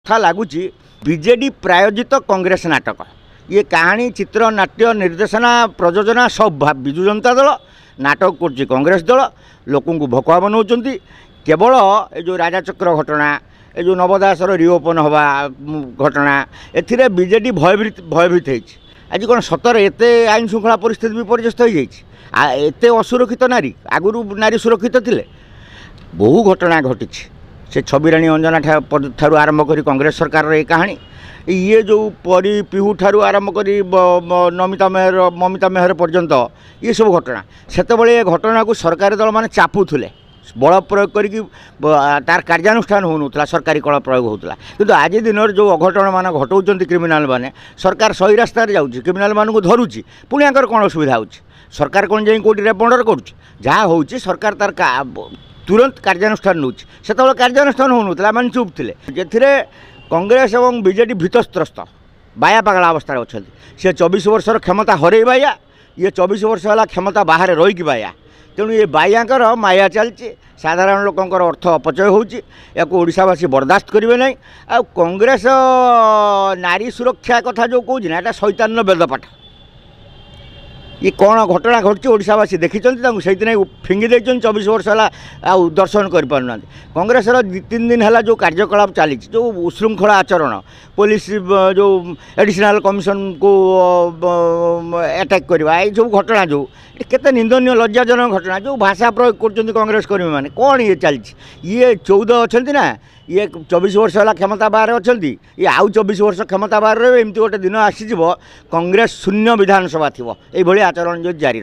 କଥା ଲାଗୁଛି ବିଜେଡି ପ୍ରାୟୋଜିତ କଂଗ୍ରେସ ନାଟକ। ये कहानी चित्र नाट्य निर्देशना प्रयोजना सब विजु जनता दल नाटक कर कांग्रेस दल लोक भकुआ बनाऊँच केवल ये जो राजाचक्र घटना ये जो नवदासर रिओपन हवा घटना ए बीजेडी भयभीत आज कौन सतर एत आईन श्रृंखला परिस्थिति विपर्यस्त हो जाते असुरक्षित नारी आगुरी नारी सुरक्षित थे बहु घटना घटी से छबिराणी अंजना ठार आरंभ कर कांग्रेस सरकार ये कहानी ये जो परी पिहू ठारू आरंभ कर ममिता मेहर पर्यंत ये सब घटना से घटना को सरकारी दल मैंने चापुले बल प्रयोग करके तार कार्यानुष्ठान होना सरकारी कल प्रयोग होता कि आज दिन जो अघटन मान घटाऊँ क्रिमिनाल मैंने सरकार सही रास्तार जाऊँ क्रिमिनाल मानक धरुची पुणी कौन असुविधा हो सरकार कौन जाए कौटी रेपंडर कर सरकार तार तुरंत कार्यानुष्ठान नौ से कार्यानुष्ठान होना मैंने चुप थे जे कांग्रेस और बीजेडी भीतस्त्रस्त बाया पागला अवस्था अच्छा सी 24 वर्षर क्षमता हर बाया ये 24 वर्ष है क्षमता बाहर रहीकि बाया तेणु ये बायाकर माया चलती साधारण लोकंर अर्थ अपचय होशावासी बर्दाश्त करेंगे ना आ कांग्रेस नारी सुरक्षा कथा जो कौन ना शैतान वेदपाठ ये कौन घटना घटी ओडावासी देखी से फिंगी दे 24 वर्ष है दर्शन कर पारना कांग्रेस 2-3 दिन है जो कार्यकलाप चली जो उशृंखला आचरण पुलिस जो एडिशनल कमिशन को अटैक करवा ये सब घटना जो केते निंदनीय लज्जाजनक घटना जो भाषा प्रयोग कर कांग्रेस कर्मी मैंने कौन ये चलती ये 14 अच्छा ना ये 24 वर्ष है क्षमता बाहर अच्छा ये आउ 24 वर्ष क्षमता बाहर रही एमती गोटे दिन आसीज कांग्रेस शून्य विधानसभा थी ये आचरण जो जारी